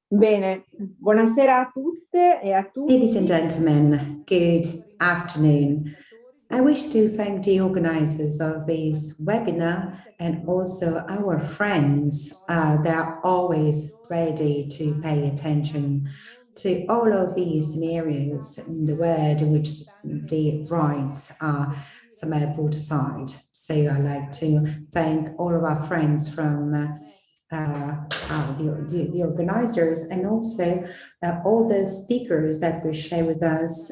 Bene, buonasera a tutte e a Ladies and tutti. gentlemen, good afternoon. I wish to thank the organizers of this webinar and also our friends that are always ready to pay attention to all of these scenarios in the world in which the rights are somehow put aside. So I'd like to thank all of our friends from the organizers and also all the speakers that will share with us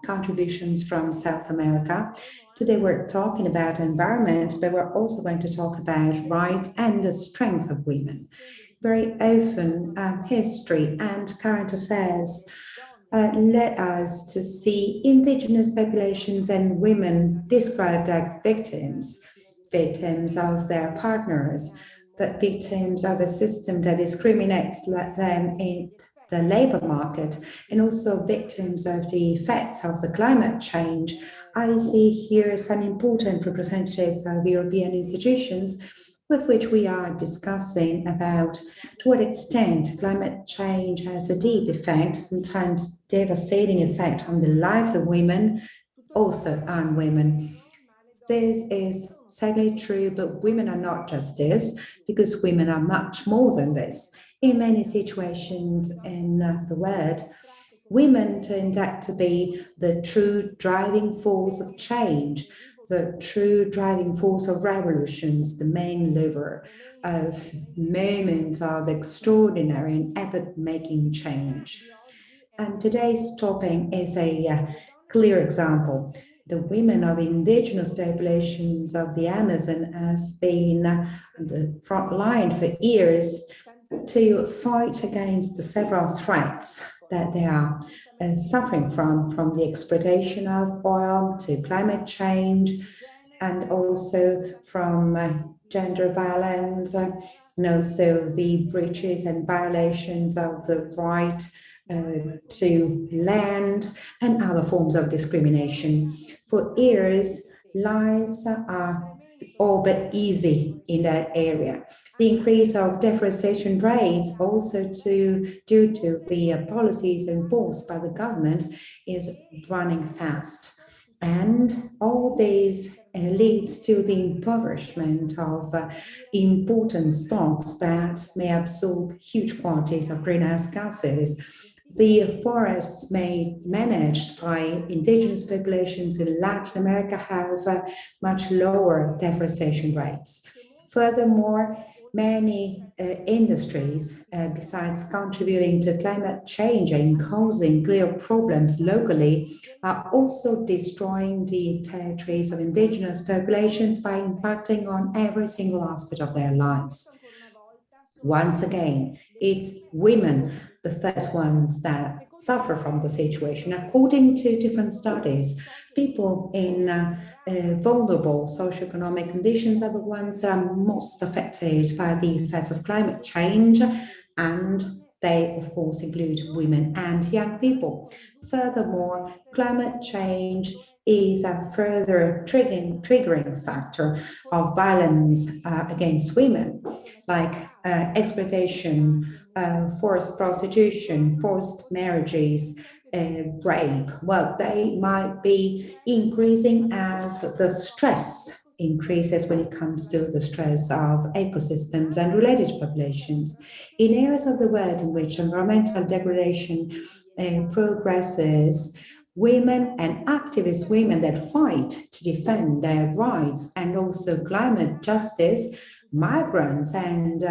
contributions from South America. Today we're talking about environment, but we're also going to talk about rights and the strength of women. Very often, history and current affairs led us to see indigenous populations and women described as victims, victims of their partners, but victims of a system that discriminates them in the labor market, and also victims of the effects of the climate change. I see here some important representatives of European institutions with which we are discussing about to what extent climate change has a deep effect, sometimes devastating effect on the lives of women, also on women. This is sadly true, but women are not just this, because women are much more than this. In many situations in the world, women turned out to be the true driving force of change, the true driving force of revolutions, the main lever of moments of extraordinary and epoch-making change. And today's topic is a clear example. The women of indigenous populations of the Amazon have been on the front line for years to fight against the several threats that they are suffering from the exploitation of oil to climate change, and also from gender violence, and also the breaches and violations of the right to land and other forms of discrimination. For years, lives are all but easy in that area. The increase of deforestation rates also due to the policies enforced by the government is running fast. And all this leads to the impoverishment of important stocks that may absorb huge quantities of greenhouse gases. The forests managed by indigenous populations in Latin America have much lower deforestation rates. Furthermore, many industries, besides contributing to climate change and causing clear problems locally, are also destroying the territories of indigenous populations by impacting on every single aspect of their lives. Once again, it's women, the first ones that suffer from the situation. According to different studies, people in vulnerable socioeconomic conditions are the ones that are most affected by the effects of climate change, and they, of course, include women and young people. Furthermore, climate change is a further triggering factor of violence against women, like exploitation, forced prostitution, forced marriages, rape. Well, they might be increasing as the stress increases when it comes to the stress of ecosystems and related populations. In areas of the world in which environmental degradation progresses, women and activist women that fight to defend their rights and also climate justice, migrants and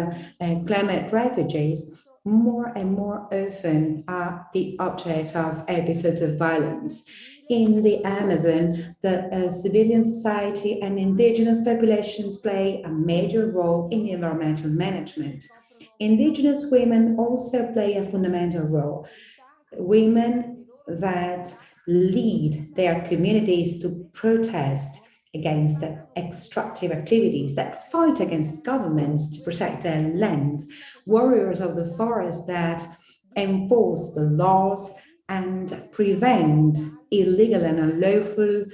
climate refugees, more and more often are the object of episodes of violence. In the Amazon, the civilian society and indigenous populations play a major role in the environmental management. Indigenous women also play a fundamental role. Women that lead their communities to protest against the extractive activities, that fight against governments to protect their lands, warriors of the forest that enforce the laws and prevent illegal and unlawful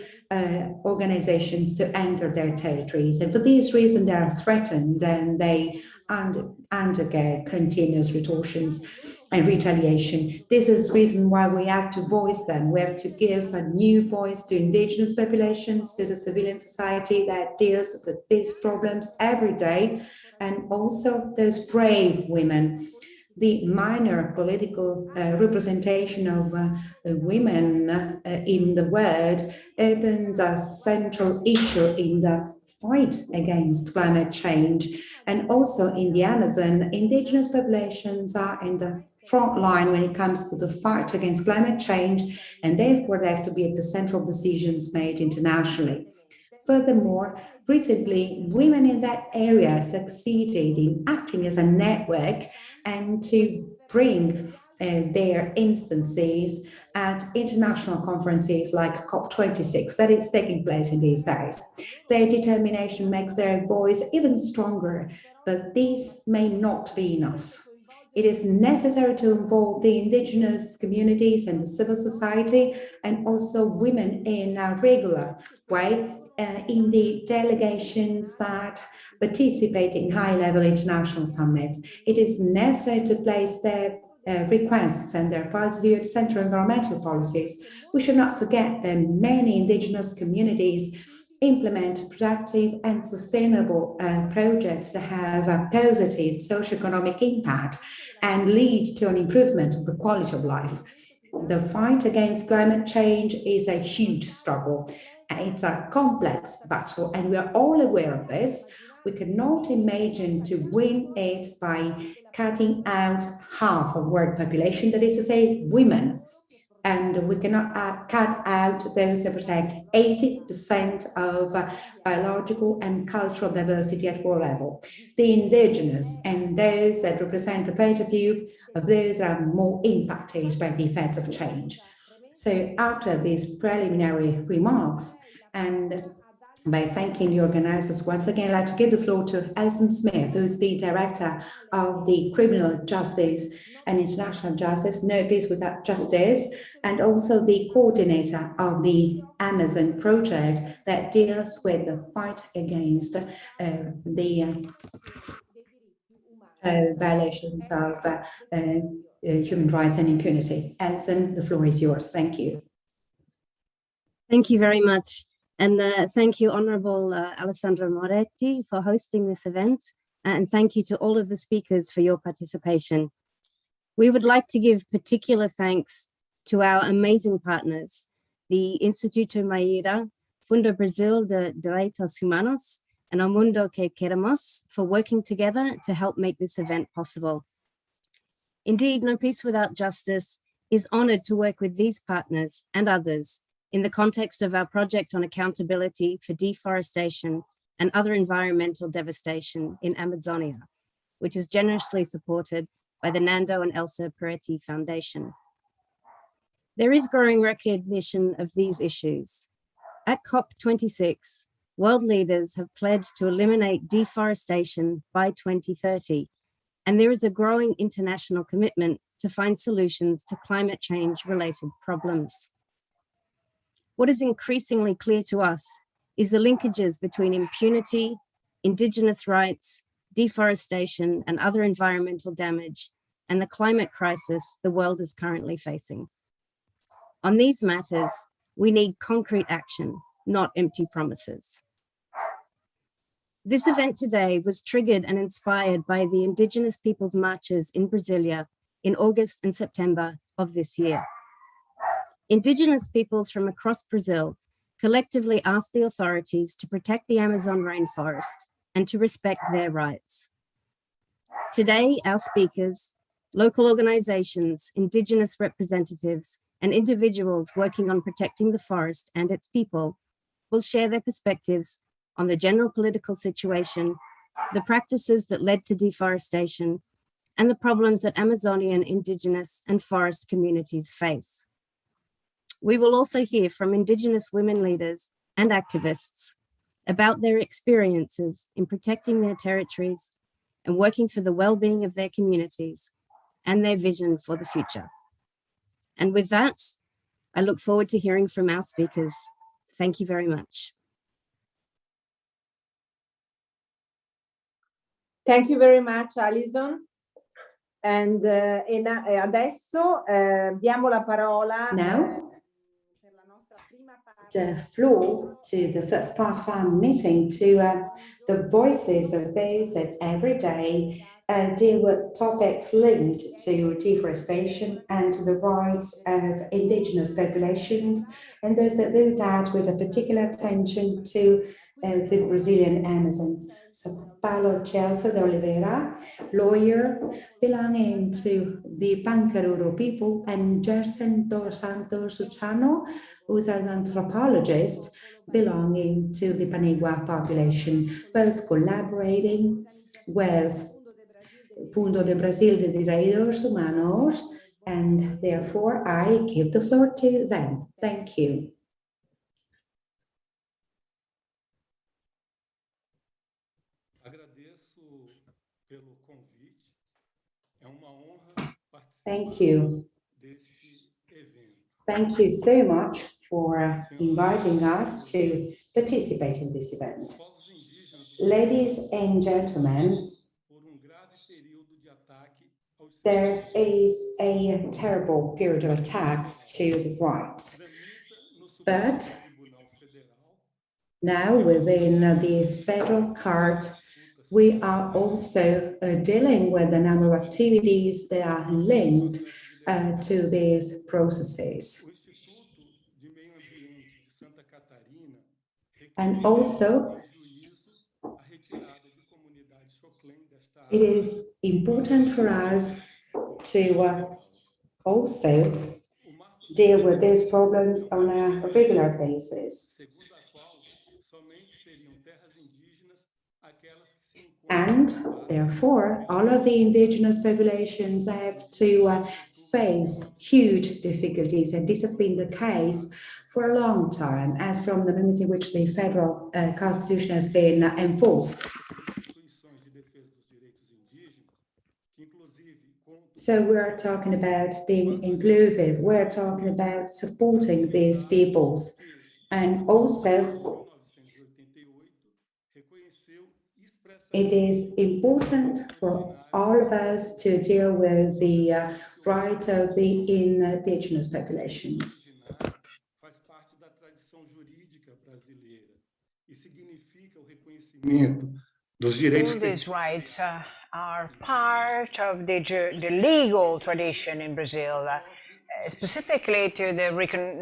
organizations to enter their territories. And for this reason, they are threatened and they undergo continuous retortions. and retaliation. This is the reason why we have to voice them. We have to give a new voice to indigenous populations, to the civilian society that deals with these problems every day, and also those brave women. The minor political representation of women in the world opens a central issue in the fight against climate change. And also in the Amazon, indigenous populations are in the front line when it comes to the fight against climate change, and therefore they have to be at the center of decisions made internationally. Furthermore, recently, women in that area succeeded in acting as a network and to bring their instances at international conferences like COP26 that is taking place in these days. Their determination makes their voice even stronger, but this may not be enough. It is necessary to involve the indigenous communities and the civil society and also women in a regular way in the delegations that participate in high-level international summits. It is necessary to place their requests and their points of view at center environmental policies. We should not forget that many indigenous communities implement productive and sustainable projects that have a positive socioeconomic impact and lead to an improvement of the quality of life. The fight against climate change is a huge struggle. It's a complex battle, and we are all aware of this. We cannot imagine to win it by cutting out half of world population, that is to say, women. And we cannot cut out those that protect 80% of biological and cultural diversity at world level. The indigenous and those that represent the point of view of those that are more impacted by the effects of change. So after these preliminary remarks, and by thanking the organizers once again, I'd like to give the floor to Alison Smith, who is the Director of the Criminal Justice and International Justice, No Peace Without Justice, and also the coordinator of the Amazon project that deals with the fight against the violations of human rights and impunity. Alison, the floor is yours. Thank you. Thank you very much. And thank you, Honourable Alessandro Moretti, for hosting this event. And thank you to all of the speakers for your participation. We would like to give particular thanks to our amazing partners, the Instituto Maíra, Fundo Brasil de Direitos Humanos, and El Mundo que Queremos for working together to help make this event possible. Indeed, No Peace Without Justice is honoured to work with these partners and others in the context of our project on accountability for deforestation and other environmental devastation in Amazonia, which is generously supported by the Nando and Elsa Peretti Foundation. There is growing recognition of these issues. At COP26, world leaders have pledged to eliminate deforestation by 2030, and there is a growing international commitment to find solutions to climate change-related problems. What is increasingly clear to us is the linkages between impunity, indigenous rights, deforestation, and other environmental damage, and the climate crisis the world is currently facing. On these matters, we need concrete action, not empty promises. This event today was triggered and inspired by the Indigenous Peoples Marches in Brasilia in August and September of this year. Indigenous peoples from across Brazil collectively asked the authorities to protect the Amazon rainforest and to respect their rights. Today, our speakers, local organizations, Indigenous representatives, and individuals working on protecting the forest and its people will share their perspectives on the general political situation, the practices that led to deforestation, and the problems that Amazonian, Indigenous, and forest communities face. We will also hear from Indigenous women leaders and activists about their experiences in protecting their territories and working for the well-being of their communities and their vision for the future. And with that, I look forward to hearing from our speakers. Thank you very much. Thank you very much, Alison. And adesso diamo la parola per la nostra prima parte, the floor to the first part of our meeting to the voices of those that every day deal with topics linked to deforestation and to the rights of indigenous populations, and those that do that with a particular attention to the Brazilian Amazon. So Paulo Celso de Oliveira, lawyer belonging to the Pancaruru people, and Gerson dos Santos Uchano, who is an anthropologist belonging to the Panigua population, both collaborating with Fundo de Brasil de Direitos Humanos, and therefore I give the floor to them. Thank you. Thank you. Thank you so much for inviting us to participate in this event. Ladies and gentlemen, there is a terrible period of attacks to the rights, but now within the federal court, we are also dealing with a number of activities that are linked to these processes. And also, it is important for us to also deal with these problems on a regular basis. And therefore, all of the indigenous populations have to face huge difficulties, and this has been the case for a long time, as from the moment in which the federal constitution has been enforced. So we're talking about being inclusive, we're talking about supporting these peoples, and also it is important for all of us to deal with the rights of the indigenous populations. All these rights are part of the legal tradition in Brazil, specifically to the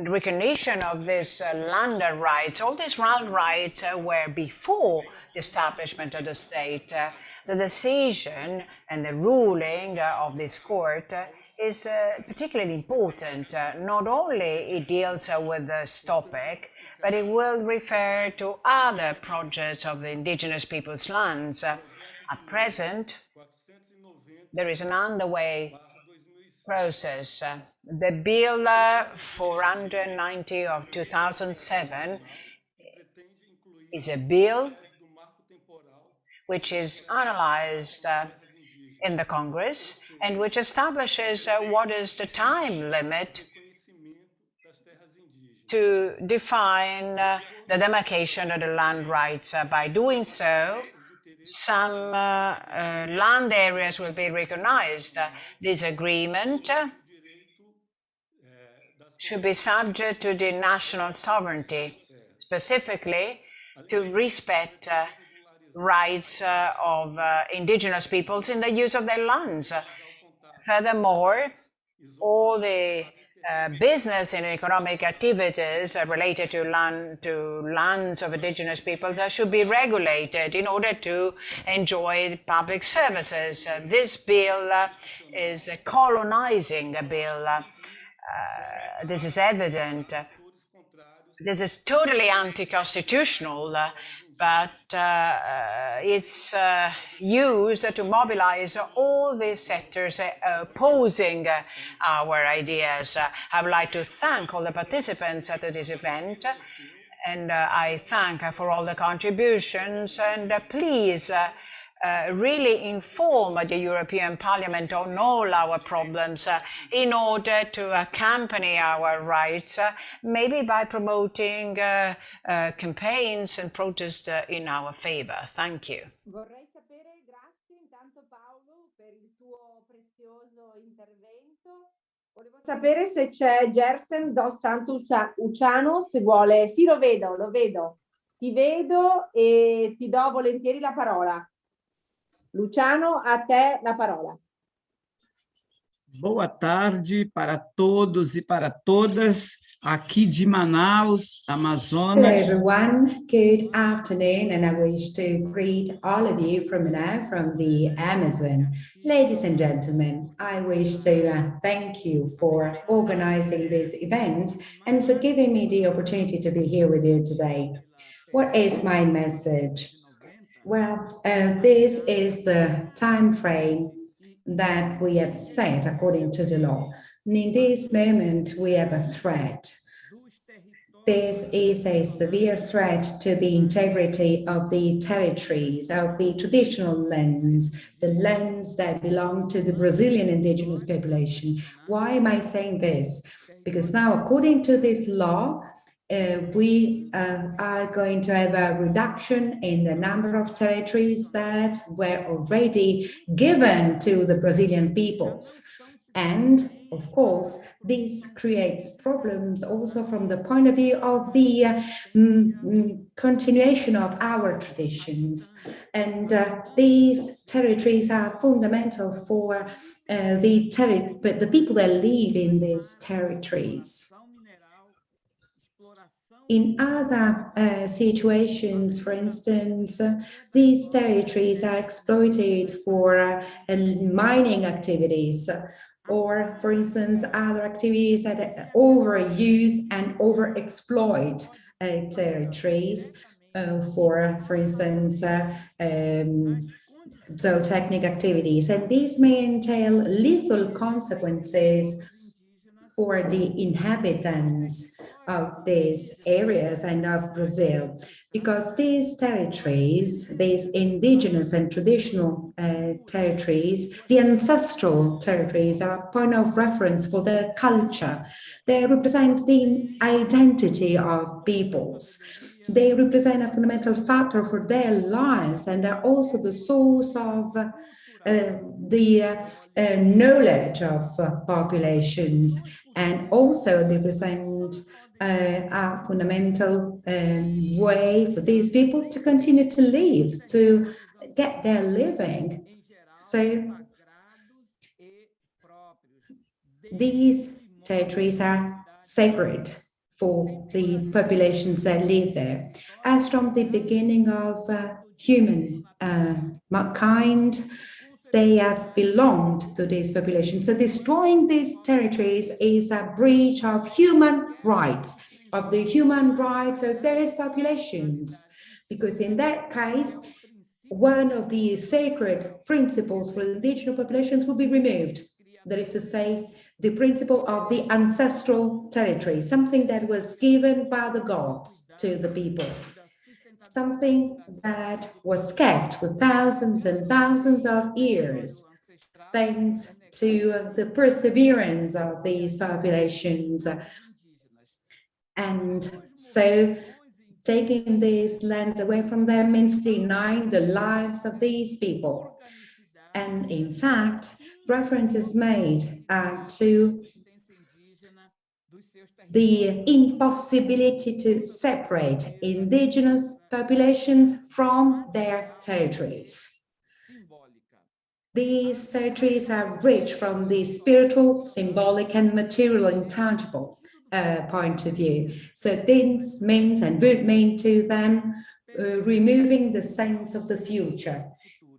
recognition of this land rights. All these land rights were before the establishment of the state. The decision and the ruling of this court is particularly important. Not only it deals with this topic, but it will refer to other projects of the indigenous people's lands. At present, there is an underway process. The Bill 490 of 2007 is a bill which is analyzed in the Congress and which establishes what is the time limit to define the demarcation of the land rights. By doing so, some land areas will be recognized. This agreement should be subject to the national sovereignty, specifically to respect rights of indigenous peoples in the use of their lands. Furthermore, all the business and economic activities related to lands of indigenous peoples should be regulated in order to enjoy public services. This bill is a colonizing bill. This is evident. This is totally anti-constitutional, but it's used to mobilize all these sectors opposing our ideas. I would like to thank all the participants at this event, and I thank for all the contributions, and please really inform the European Parliament on all our problems in order to accompany our rights, maybe by promoting campaigns and protests in our favor. Thank you. Volevo sapere se c'è Gersen dos Santos Uciano, se vuole. Sì, lo vedo, lo vedo. Ti vedo e ti do volentieri la parola. Luciano, a te la parola. Boa tarde para todos e para todas, aqui de Manaus, Hello Amazonas. everyone, good afternoon, and I wish to greet all of you from now from the Amazon. Ladies and gentlemen, I wish to thank you for organizing this event and for giving me the opportunity to be here with you today. What is my message? Well, this is the time frame that we have set according to the law. And in this moment, we have a threat. This is a severe threat to the integrity of the territories, of the traditional lands, the lands that belong to the Brazilian indigenous population. Why am I saying this? Because now, according to this law, we are going to have a reduction in the number of territories that were already given to the Brazilian peoples. And of course, this creates problems also from the point of view of the continuation of our traditions. And these territories are fundamental for the people that live in these territories. In other situations, for instance, these territories are exploited for mining activities, or, for instance, other activities that overuse and overexploit territories for instance, zootechnic activities. And these may entail lethal consequences for the inhabitants of these areas and of Brazil, because these territories, these indigenous and traditional territories, the ancestral territories, are a point of reference for their culture. They represent the identity of peoples. They represent a fundamental factor for their lives, and are also the source of the knowledge of populations, and also they present a fundamental way for these people to continue to live, to get their living. So these territories are sacred for the populations that live there. As from the beginning of humankind, they have belonged to these populations. So destroying these territories is a breach of human rights, of the human rights of those populations, because in that case, one of the sacred principles for indigenous populations will be removed. That is to say, the principle of the ancestral territory, something that was given by the gods to the people, something that was kept for thousands and thousands of years, thanks to the perseverance of these populations. And so taking these lands away from them means denying the lives of these people. And in fact, reference is made to the impossibility to separate indigenous populations from their territories. These territories are rich from the spiritual, symbolic, and material, intangible point of view. So this means, and would mean to them, removing the sense of the future.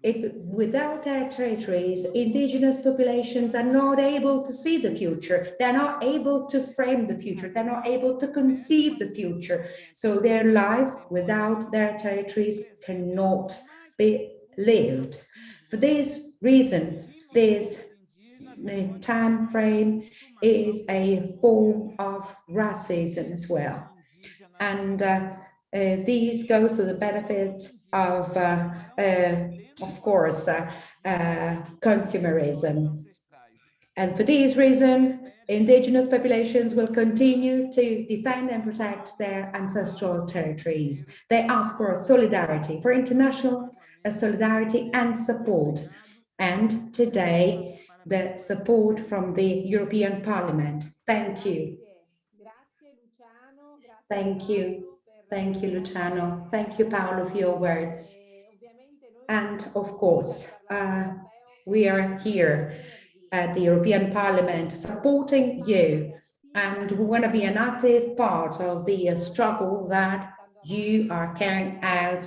If without their territories, indigenous populations are not able to see the future, they're not able to frame the future, they're not able to conceive the future. So their lives without their territories cannot be lived. For this reason, this time frame is a form of racism as well. And these goes to the benefit of course, consumerism. And for this reason, indigenous populations will continue to defend and protect their ancestral territories. They ask for solidarity, for international solidarity and support. And today, the support from the European Parliament. Thank you. Thank you. Thank you, Luciano. Thank you, Paolo, for your words. And of course, we are here at the European Parliament supporting you, and we want to be an active part of the struggle that you are carrying out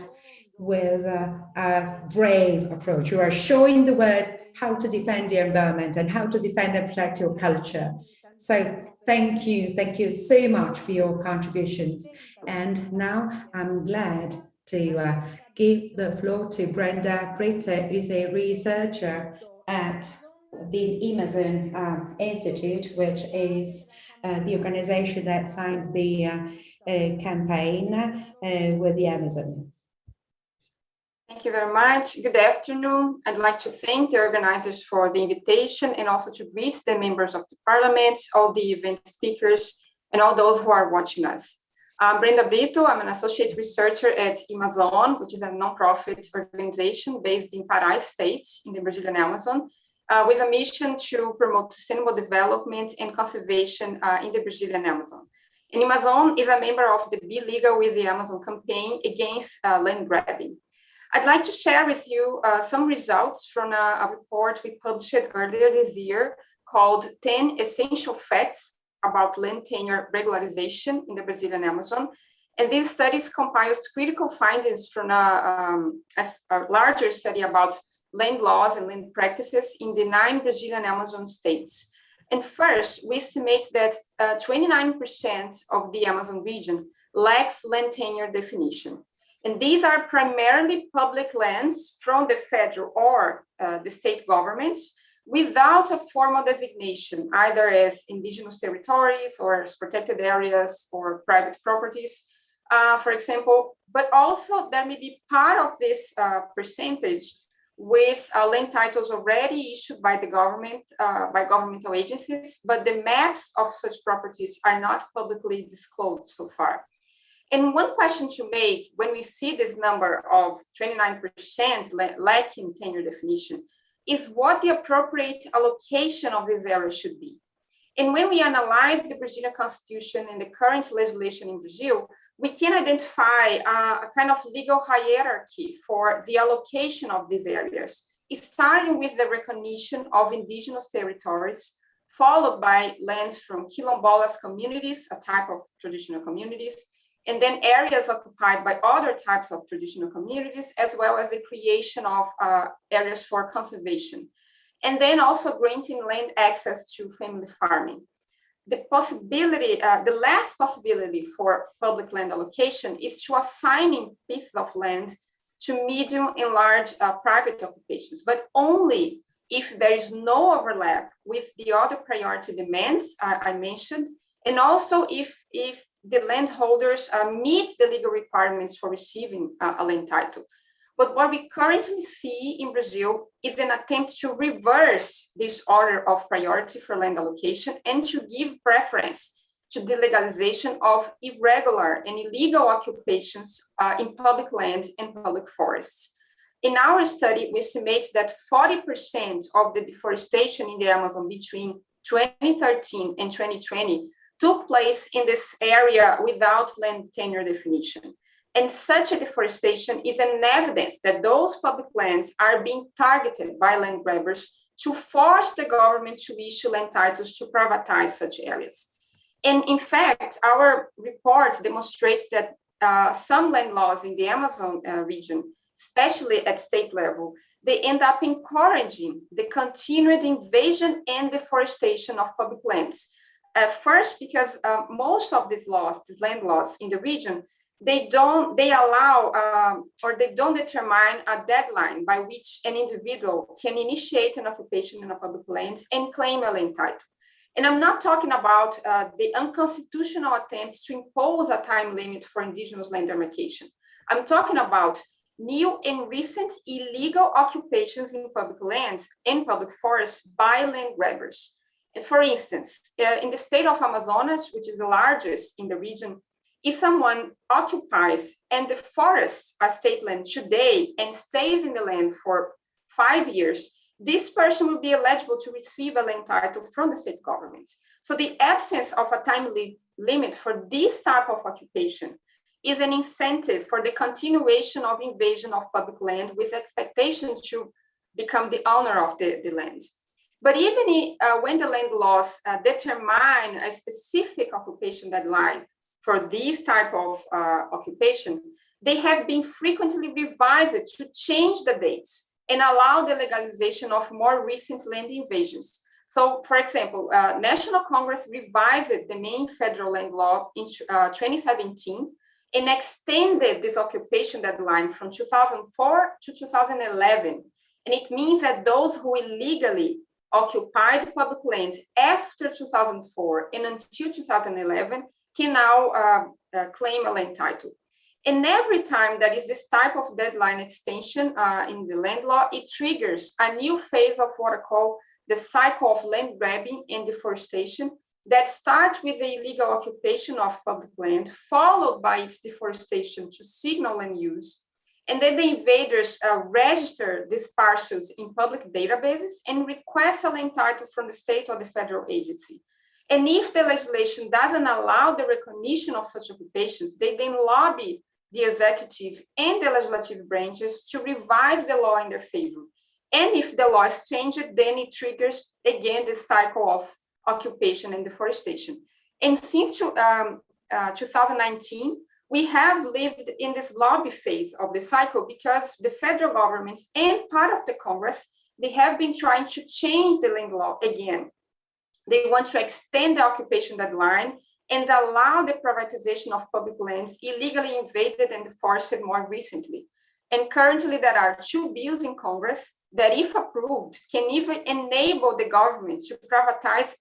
with a brave approach. You are showing the world how to defend the environment and how to defend and protect your culture. So thank you so much for your contributions. And now I'm glad to give the floor to Brenda Britta, who is a researcher at the Amazon Institute, which is the organization that signed the campaign with the Amazon. Thank you very much. Good afternoon. I'd like to thank the organizers for the invitation and also to greet the members of the Parliament, all the event speakers, and all those who are watching us. I'm Brenda Brito. I'm an associate researcher at Amazon, which is a nonprofit organization based in Pará State in the Brazilian Amazon, with a mission to promote sustainable development and conservation in the Brazilian Amazon. And Amazon is a member of the Be Legal with the Amazon campaign against land grabbing. I'd like to share with you some results from a report we published earlier this year called 10 Essential Facts about Land Tenure Regularization in the Brazilian Amazon. And these studies compiles critical findings from a larger study about land laws and land practices in the 9 Brazilian Amazon states. And first, we estimate that 29% of the Amazon region lacks land tenure definition. And these are primarily public lands from the federal or the state governments without a formal designation, either as indigenous territories or as protected areas or private properties, for example. But also there may be part of this percentage with land titles already issued by the government, by governmental agencies, but the maps of such properties are not publicly disclosed so far. And one question to make when we see this number of 29% lacking tenure definition is what the appropriate allocation of this area should be. And when we analyze the Brazilian Constitution and the current legislation in Brazil, we can identify a kind of legal hierarchy for the allocation of these areas, starting with the recognition of indigenous territories, followed by lands from quilombolas communities, a type of traditional communities, and then areas occupied by other types of traditional communities, as well as the creation of areas for conservation. And then also granting land access to family farming. The possibility, the last possibility for public land allocation is to assigning pieces of land to medium and large private occupations, but only if there is no overlap with the other priority demands I mentioned, and also if the landholders meet the legal requirements for receiving a land title. But what we currently see in Brazil is an attempt to reverse this order of priority for land allocation and to give preference to the legalization of irregular and illegal occupations in public lands and public forests. In our study, we estimate that 40% of the deforestation in the Amazon between 2013 and 2020 took place in this area without land tenure definition. And such a deforestation is an evidence that those public lands are being targeted by land grabbers to force the government to issue land titles to privatize such areas. And in fact, our report demonstrates that some land laws in the Amazon region, especially at state level, they end up encouraging the continued invasion and deforestation of public lands. First, because most of these laws, these land laws in the region, they don't determine a deadline by which an individual can initiate an occupation in a public land and claim a land title. And I'm not talking about the unconstitutional attempts to impose a time limit for indigenous land demarcation. I'm talking about new and recent illegal occupations in public lands and public forests by land grabbers. And for instance, in the state of Amazonas, which is the largest in the region, if someone occupies and deforests a state land today and stays in the land for 5 years, this person will be eligible to receive a land title from the state government. So the absence of a time limit for this type of occupation is an incentive for the continuation of invasion of public land with expectations to become the owner of the land. But even when the land laws determine a specific occupation deadline for this type of occupation, they have been frequently revised to change the dates and allow the legalization of more recent land invasions. So, for example, National Congress revised the main federal land law in 2017 and extended this occupation deadline from 2004 to 2011. And it means that those who illegally occupied public lands after 2004 and until 2011 can now claim a land title. And every time there is this type of deadline extension in the land law, it triggers a new phase of what I call the cycle of land grabbing and deforestation that starts with the illegal occupation of public land, followed by its deforestation to signal land use. And then the invaders register these parcels in public databases and request a land title from the state or the federal agency. And if the legislation doesn't allow the recognition of such occupations, they then lobby the executive and the legislative branches to revise the law in their favor. And if the law is changed, then it triggers again the cycle of occupation and deforestation. And since 2019, we have lived in this lobby phase of the cycle because the federal government and part of the Congress, they have been trying to change the land law again. They want to extend the occupation deadline and allow the privatization of public lands illegally invaded and deforested more recently. And currently there are 2 bills in Congress that, if approved, can even enable the government to privatize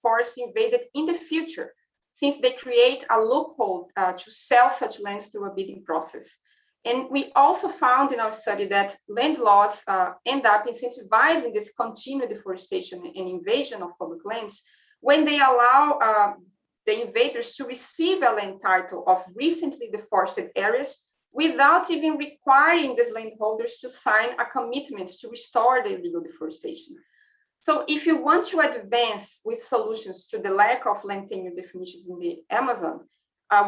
forests invaded in the future, since they create a loophole to sell such lands through a bidding process. And we also found in our study that land laws end up incentivizing this continued deforestation and invasion of public lands when they allow the invaders to receive a land title of recently deforested areas without even requiring these landholders to sign a commitment to restore the illegal deforestation. So if you want to advance with solutions to the lack of land tenure definitions in the Amazon,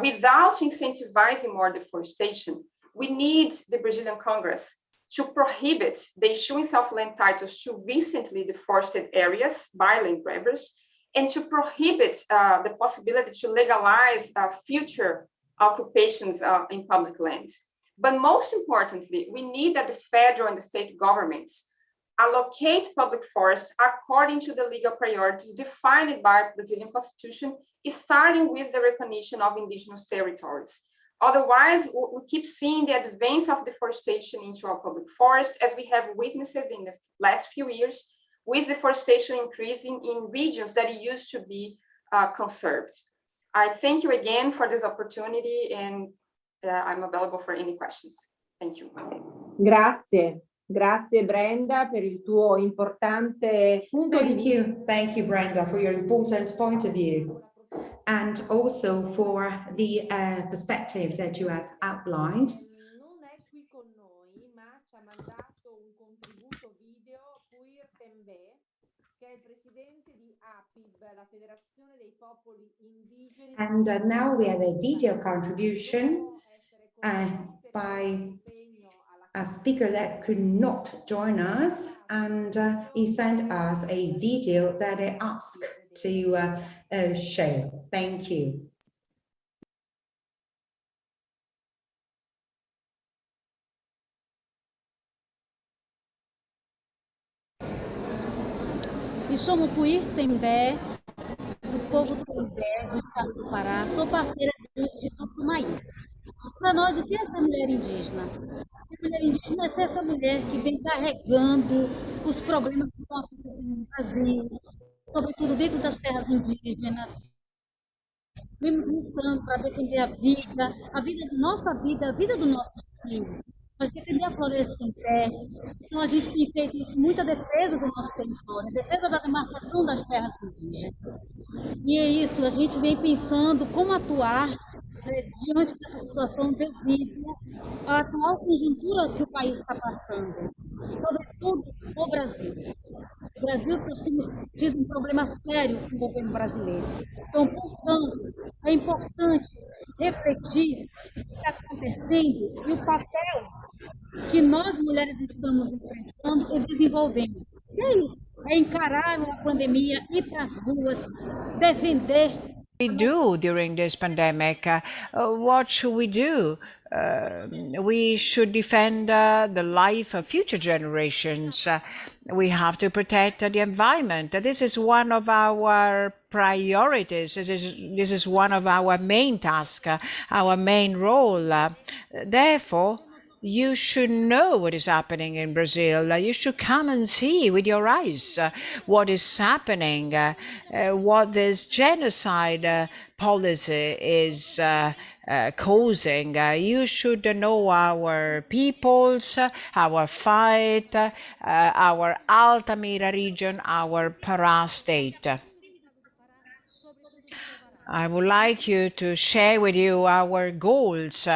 without incentivizing more deforestation, we need the Brazilian Congress to prohibit the issuance of land titles to recently deforested areas by land grabbers, and to prohibit the possibility to legalize future occupations in public land. But most importantly, we need that the federal and the state governments allocate public forests according to the legal priorities defined by the Brazilian Constitution, starting with the recognition of indigenous territories. Otherwise, we keep seeing the advance of deforestation into our public forests, as we have witnessed in the last few years, with deforestation increasing in regions that used to be conserved. I thank you again for this opportunity, and I'm available for any questions. Thank you. Grazie. Grazie Brenda per il tuo importante punto di vista. Thank you Brenda for your important point of view, and also for the perspective that you have outlined. Non è qui con noi, ma ci ha mandato un contributo video Puir Tembe, che è il presidente di APIB, la Federazione dei Popoli Indigeni. And now we have a video contribution by a speaker that could not join us, and he sent us a video that I asked to share. Thank you. Me chamo Puir Tembe, do povo do Tembe, do estado do Pará. Sou parceira do Instituto Maí. Para nós, o que é essa mulher indígena? A mulher indígena é essa mulher que vem carregando os problemas que estão acontecendo no Brasil, sobretudo dentro das terras indígenas. Vemos lutando para defender a vida de nossa vida, a vida do nosso filho. Mas defender a floresta em pé. Então a gente tem feito isso, muita defesa do nosso território, defesa da demarcação das terras indígenas. E é isso, a gente vem pensando como atuar diante dessa situação devido à atual conjuntura que o país está passando. Sobretudo o Brasil. O Brasil tem tido um problema sério com o governo brasileiro. Então, portanto, é importante refletir o que está acontecendo e o papel que nós, mulheres, estamos enfrentando e desenvolvendo. E é isso, é encarar a pandemia, ir para as ruas, defender. We do during this pandemic? What should we do? We should defend the life of future generations. We have to protect the environment. This is one of our priorities. This is one of our main tasks, our main role. Therefore, you should know what is happening in Brazil. You should come and see with your eyes what is happening, what this genocide policy is causing. You should know our peoples, our fight, our Altamira region, our Pará state. I would like you to share with you our goals.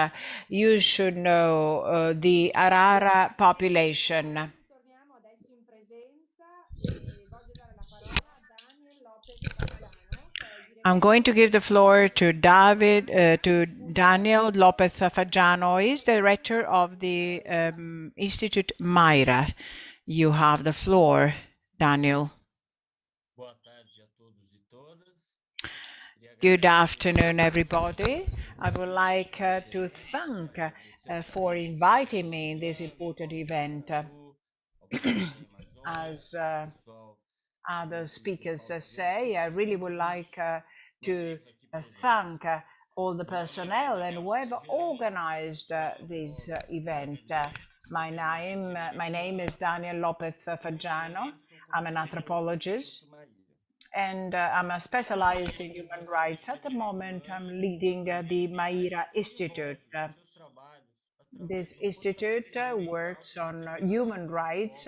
You should know the Arara population. Torniamo adesso in presenza e voglio dare la parola a Daniel Lopez Fagiano, che è il I'm direttore. going to give the floor to Daniel Lopez Fagiano. He's director of the Institute Mayra. You have the floor, Daniel. Good afternoon, everybody. I would like to thank for inviting me in this important event. As other speakers say, I really would like to thank all the personnel and whoever organized this event. My name is Daniel Lopez Fagiano. I'm an anthropologist and I'm specialized in human rights. At the moment, I'm leading the Maira Institute. This institute works on human rights,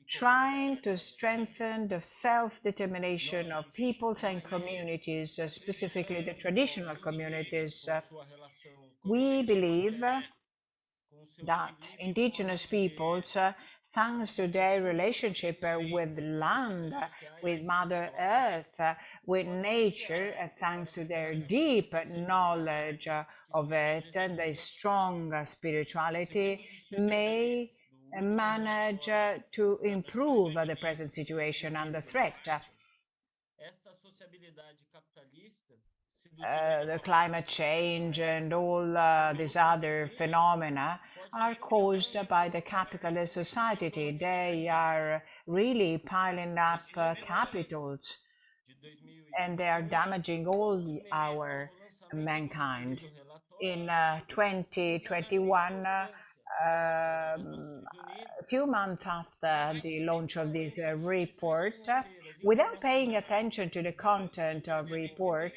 trying to strengthen the self-determination of peoples and communities, specifically the traditional communities. We believe that indigenous peoples, thanks to their relationship with land, with Mother Earth, with nature, thanks to their deep knowledge of it and their strong spirituality, may manage to improve the present situation and the threat. The climate change and all these other phenomena are caused by the capitalist society. They are really piling up capitals and they are damaging all our mankind. In 2021, a few months after the launch of this report, without paying attention to the content of report,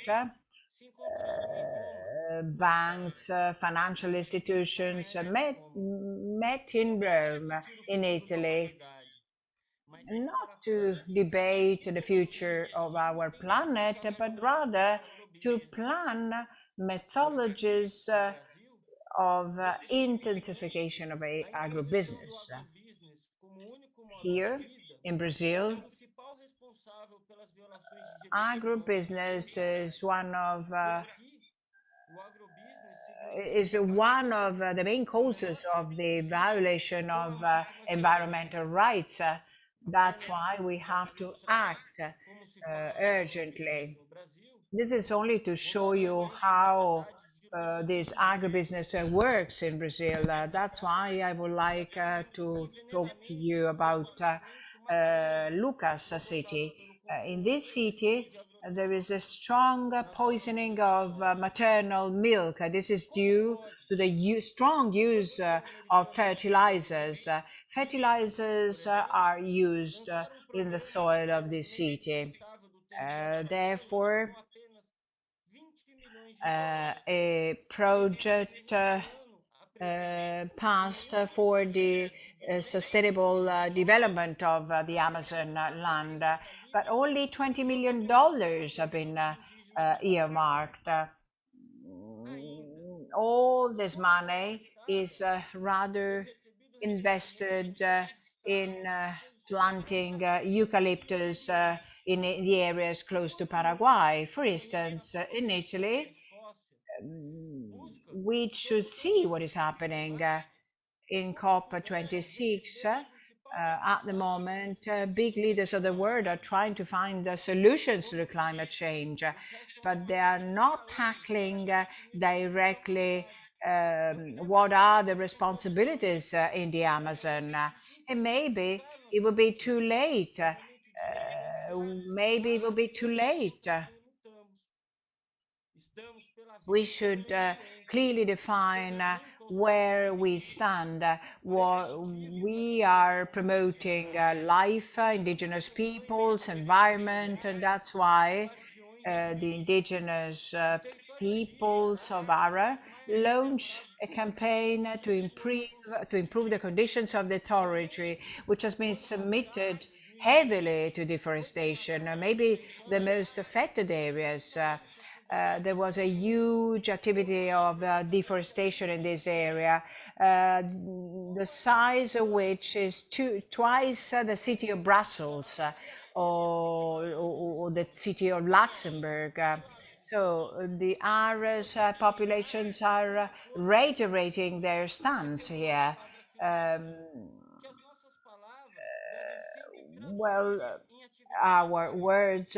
banks, financial institutions met in Rome, in Italy, not to debate the future of our planet, but rather to plan methodologies of intensification of agribusiness. Here in Brazil, agribusiness is one of the main causes of the violation of environmental rights. That's why we have to act urgently. This is only to show you how this agribusiness works in Brazil. That's why I would like to talk to you about Lucas city. In this city, there is a strong poisoning of maternal milk. This is due to the strong use of fertilizers. Fertilizers are used in the soil of this city. Therefore, a project passed for the sustainable development of the Amazon land, but only $20 million have been earmarked. All this money is rather invested in planting eucalyptus in the areas close to Paraguay. For instance, in Italy, we should see what is happening in COP26. At the moment, big leaders of the world are trying to find solutions to the climate change, but they are not tackling directly what are the responsibilities in the Amazon. And maybe it will be too late. Maybe it will be too late. We should clearly define where we stand. What we are promoting life, indigenous peoples, environment, and that's why the indigenous peoples of Ara launch a campaign to improve the conditions of the territory, which has been submitted heavily to deforestation, maybe the most affected areas. There was a huge activity of deforestation in this area, the size of which is twice the city of Brussels or the city of Luxembourg. So the Irish populations are reiterating their stance here. Um, our words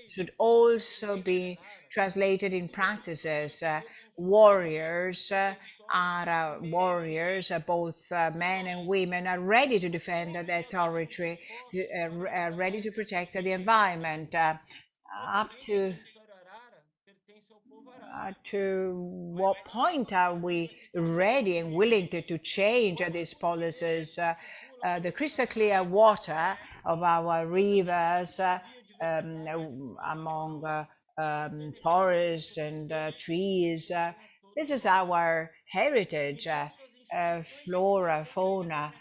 should also be translated in practices. Warriors are warriors, both men and women are ready to defend their territory, ready to protect the environment. Up to what point are we ready and willing to change these policies? The crystal clear water of our rivers, among forests and trees. This is our heritage, flora, fauna.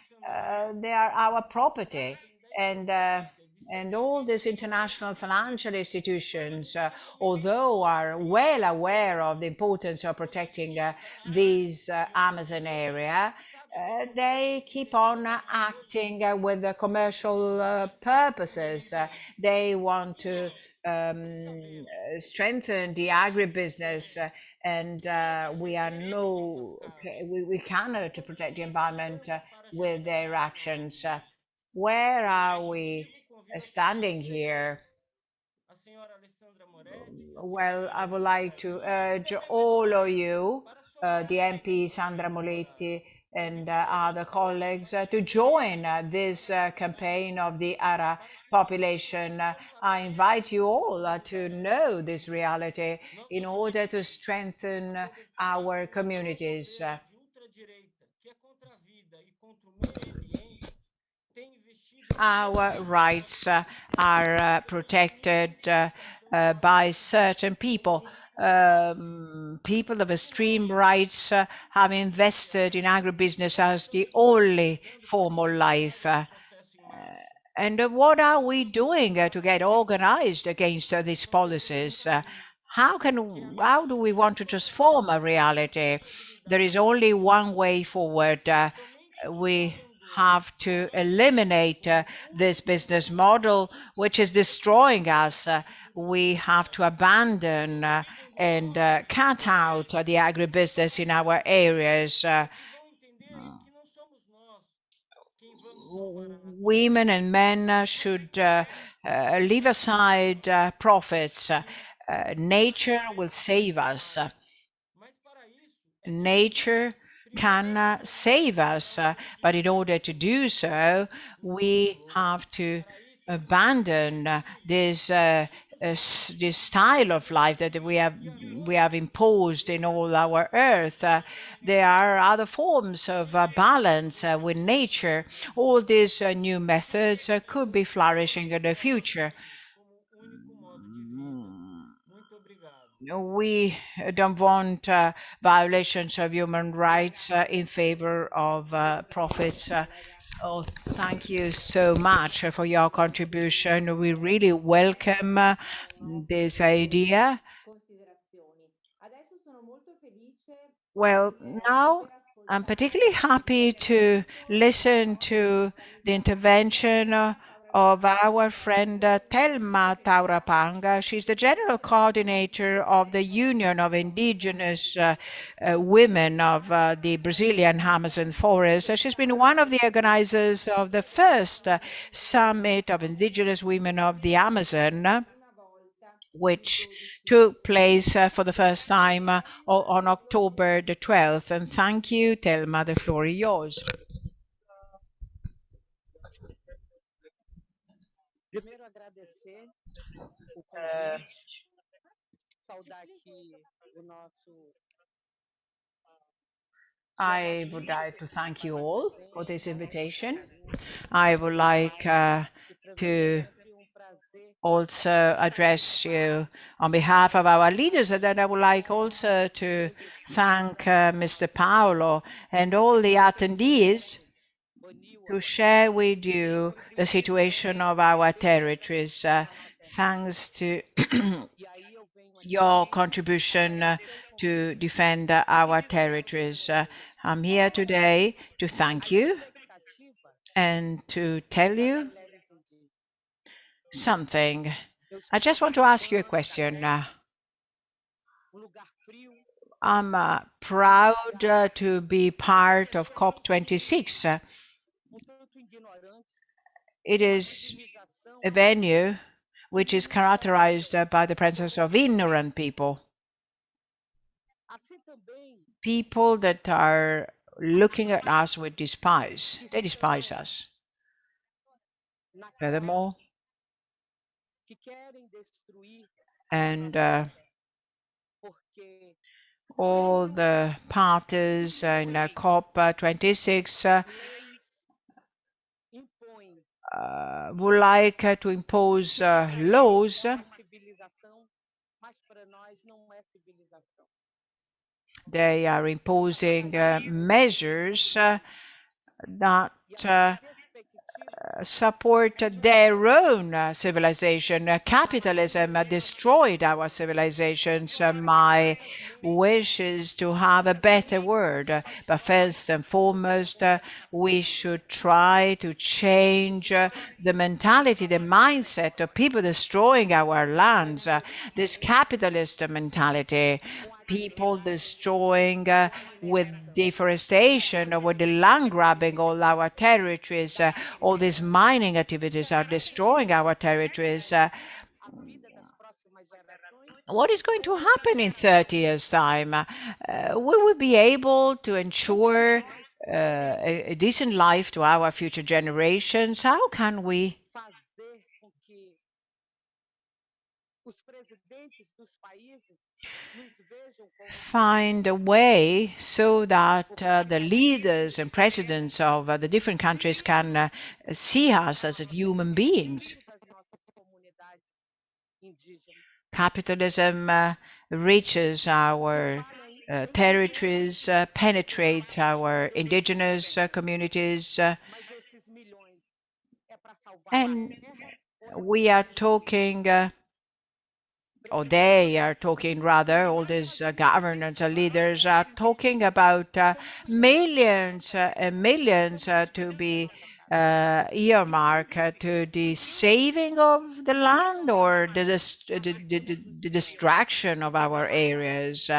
They are our property. And all these international financial institutions, although are well aware of the importance of protecting this Amazon area, they keep on acting with the commercial purposes. They want to strengthen the agribusiness, and we are no, we cannot protect the environment with their actions. Where are we standing here? Well, I would like to urge all of you, the MP Sandra Moletti and other colleagues, to join this campaign of the ARA population. I invite you all to know this reality in order to strengthen our communities. Our rights are protected by certain people. People of extreme rights have invested in agribusiness as the only form of life. And what are we doing to get organized against these policies? How do we want to transform a reality? There is only one way forward. We have to eliminate this business model, which is destroying us. We have to abandon and cut out the agribusiness in our areas. Women and men should leave aside profits. Nature will save us. Nature can save us, but in order to do so, we have to abandon this style of life that we have imposed in all our earth. There are other forms of balance with nature. All these new methods could be flourishing in the future. We don't want violations of human rights in favor of profits. Oh, thank you so much for your contribution. We really welcome this idea. Well, now I'm particularly happy to listen to the intervention of our friend Telma Taurapanga. She's the general coordinator of the Union of Indigenous Women of the Brazilian Amazon forest. She's been one of the organizers of the first summit of indigenous women of the Amazon, which took place for the first time on October the 12th. And thank you, Telma, the floor is yours. I would like to thank you all for this invitation. I would like to also address you on behalf of our leaders, and then I would like also to thank Mr. Paolo and all the attendees to share with you the situation of our territories. Thanks to your contribution to defend our territories. I'm here today to thank you and to tell you something. I just want to ask you a question. I'm proud to be part of COP26. It is a venue which is characterized by the presence of ignorant people, people that are looking at us with despise. They despise us. Furthermore, and all the parties in COP26 would like to impose laws. They are imposing measures that support their own civilization. Capitalism destroyed our civilizations. My wish is to have a better word, but first and foremost, we should try to change the mentality, the mindset of people destroying our lands, this capitalist mentality. People destroying with deforestation or with the land grabbing all our territories, all these mining activities are destroying our territories. What is going to happen in 30 years' time? Will we be able to ensure a decent life to our future generations? How can we find a way so that the leaders and presidents of the different countries can see us as human beings? Capitalism reaches our territories, penetrates our indigenous communities, and we are talking or they are talking rather, all these governments and leaders are talking about millions and millions to be earmarked to the saving of the land or the distraction of our areas.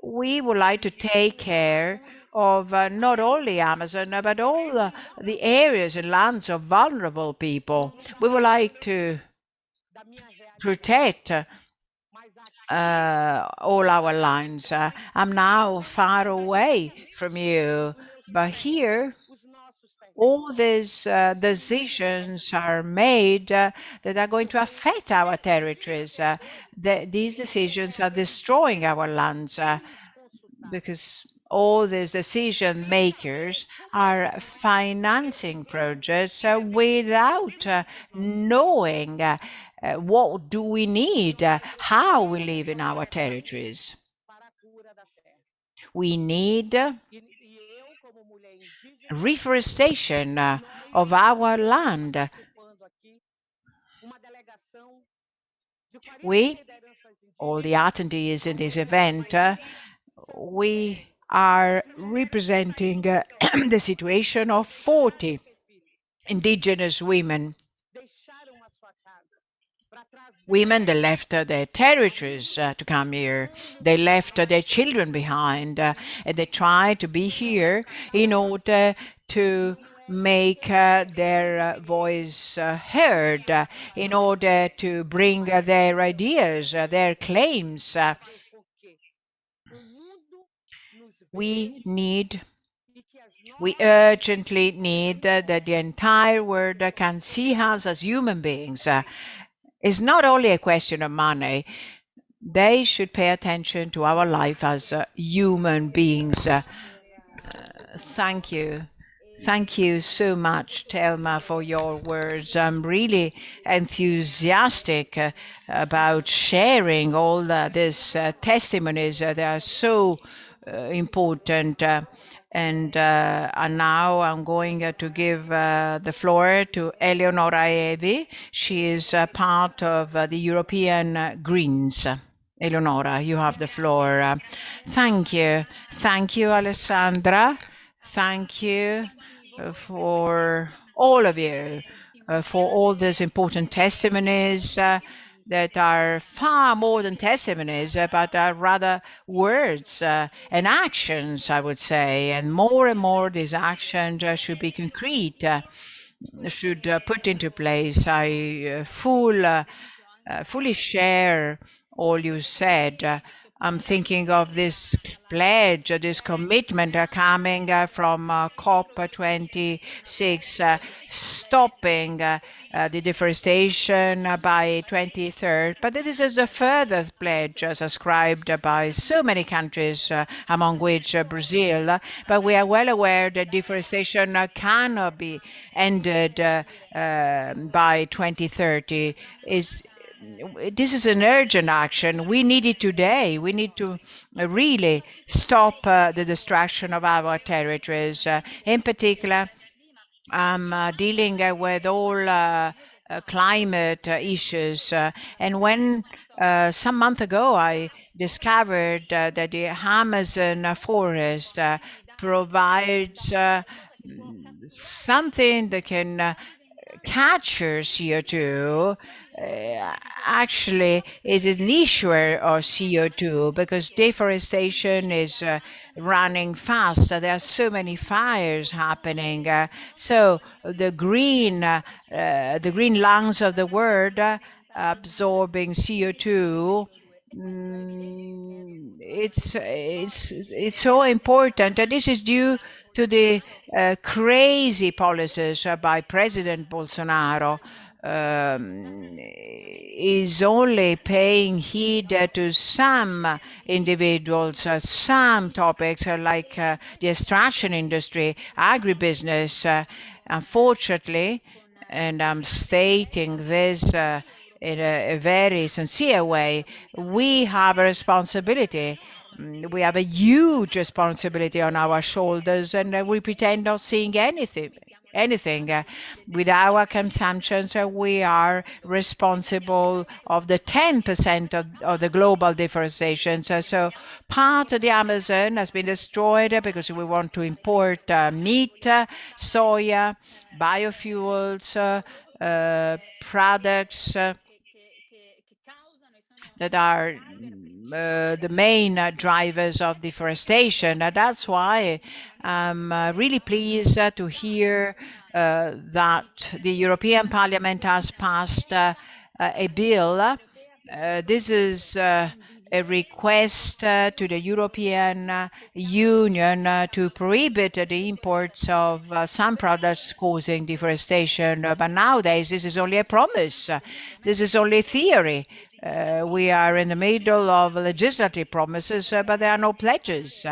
We would like to take care of not only Amazon, but all the areas and lands of vulnerable people. We would like to protect all our lines. I'm now far away from you, but here all these decisions are made that are going to affect our territories. These decisions are destroying our lands because all these decision makers are financing projects without knowing what do we need, how we live in our territories. We need reforestation of our land. We, all the attendees in this event, we are representing the situation of 40 indigenous women. Women that left their territories to come here. They left their children behind, and they try to be here in order to make their voice heard, in order to bring their ideas, their claims. We urgently need that the entire world can see us as human beings. It's not only a question of money. They should pay attention to our life as human beings. Thank you. Thank you so much, Thelma, for your words. I'm really enthusiastic about sharing all these testimonies. They are so important. And now I'm going to give the floor to Eleonora Evi. She is part of the European Greens. Eleonora, you have the floor. Thank you. Thank you, Alessandra. Thank you for all of you, for all these important testimonies that are far more than testimonies, but are rather words and actions, I would say. And more these actions should be concrete, should put into place. I fully share all you said. I'm thinking of this pledge, this commitment coming from COP26, stopping the deforestation by 2030. But this is a further pledge subscribed by so many countries, among which Brazil. But we are well aware that deforestation cannot be ended by 2030. This is an urgent action. We need it today. We need to really stop the destruction of our territories. In particular, I'm dealing with all climate issues. And when some month ago I discovered that the Amazon forest provides something that can capture CO2, actually is an issuer of CO2 because deforestation is running fast. There are so many fires happening. So the green lungs of the world absorbing CO2. It's so important, and this is due to the crazy policies by President Bolsonaro. Is only paying heed to some individuals, some topics like the extraction industry, agribusiness. Unfortunately, and I'm stating this in a very sincere way, we have a responsibility. We have a huge responsibility on our shoulders, and we pretend not seeing anything. With our consumptions, we are responsible of the 10% of the global deforestation. So part of the Amazon has been destroyed because we want to import meat, soya, biofuels, products that are the main drivers of deforestation. That's why I'm really pleased to hear that the European Parliament has passed a bill. This is a request to the European Union to prohibit the imports of some products causing deforestation. But nowadays, this is only a promise. This is only theory. We are in the middle of legislative promises, but there are no pledges.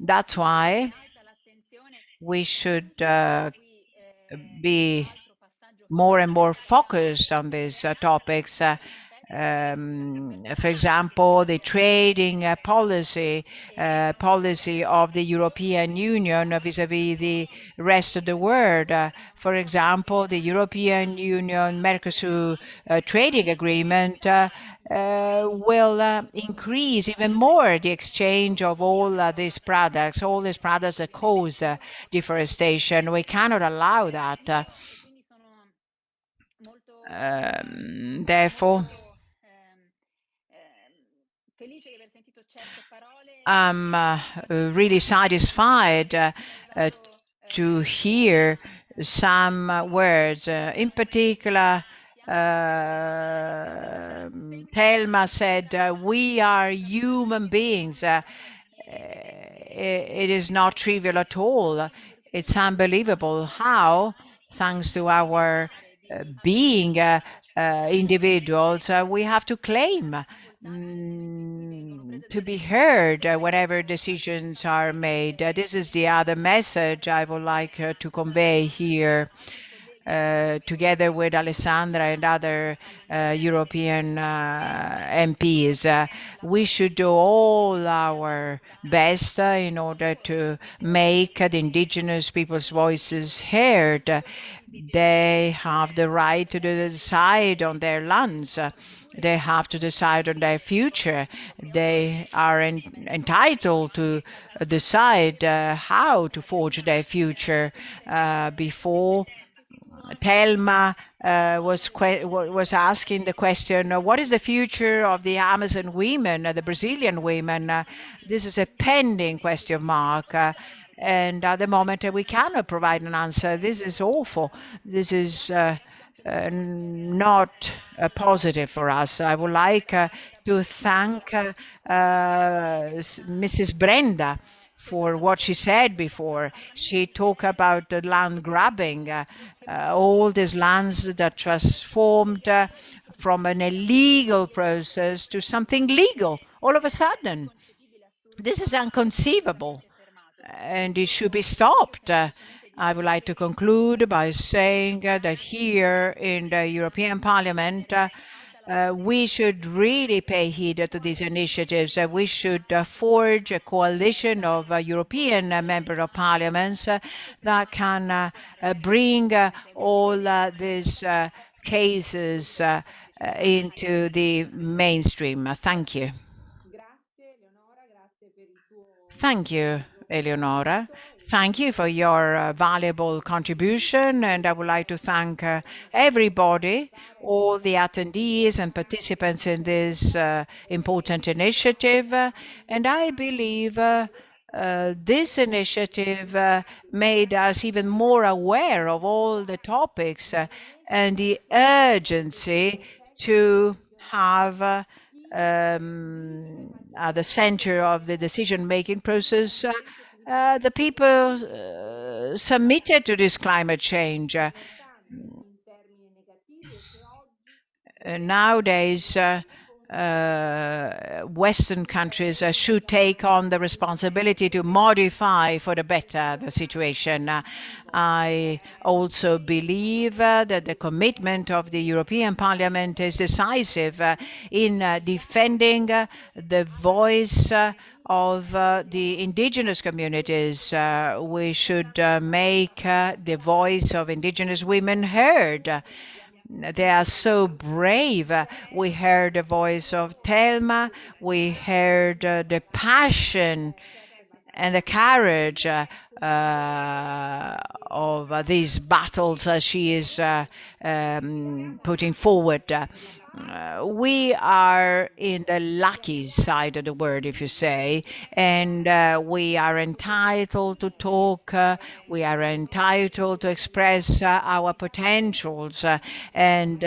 That's why we should be more and more focused on these topics. For example, the trading policy of the European Union vis-à-vis the rest of the world. For example, the European Union Mercosur trading agreement will increase even more the exchange of all these products that cause deforestation. We cannot allow that. Therefore, I'm really satisfied to hear some words. In particular, Thelma said, we are human beings. It is not trivial at all. It's unbelievable how, thanks to our being individuals, we have to claim to be heard whenever decisions are made. This is the other message I would like to convey here. Together with Alessandra and other European MPs. We should do all our best in order to make the indigenous people's voices heard. They have the right to decide on their lands. They have to decide on their future. They are entitled to decide how to forge their future. Before Thelma was asking the question, what is the future of the Amazon women, the Brazilian women? This is a pending question mark. And at the moment, we cannot provide an answer. This is awful. This is not positive for us. I would like to thank Mrs. Brenda for what she said before. She talked about the land grabbing, all these lands that transformed from an illegal process to something legal all of a sudden. This is inconceivable and it should be stopped. I would like to conclude by saying that here in the European Parliament, we should really pay heed to these initiatives. We should forge a coalition of European member of parliaments that can bring all these cases into the mainstream. Thank you. Thank you, Eleonora. Thank you for your valuable contribution, and I would like to thank everybody, all the attendees and participants in this important initiative. And I believe this initiative made us even more aware of all the topics and the urgency to have at the center of the decision-making process the people submitted to this climate change. Nowadays, Western countries should take on the responsibility to modify for the better the situation. I also believe that the commitment of the European Parliament is decisive in defending the voice of the indigenous communities. We should make the voice of indigenous women heard. They are so brave. We heard the voice of Thelma. We heard the passion and the courage of these battles she is putting forward. We are in the lucky side of the word, if you say, and we are entitled to talk, we are entitled to express our potentials, and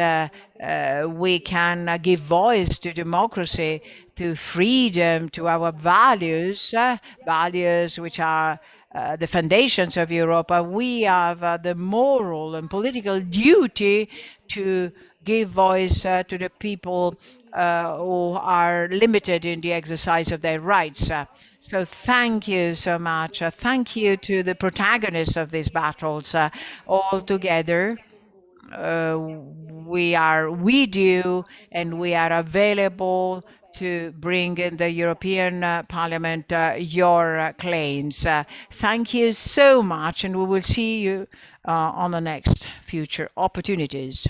we can give voice to democracy, to freedom, to our values, values which are the foundations of Europe. We have the moral and political duty to give voice to the people who are limited in the exercise of their rights. So thank you so much. Thank you to the protagonists of these battles. All together, we are with you and we are available to bring in the European Parliament your claims. Thank you so much, and we will see you on the next future opportunities.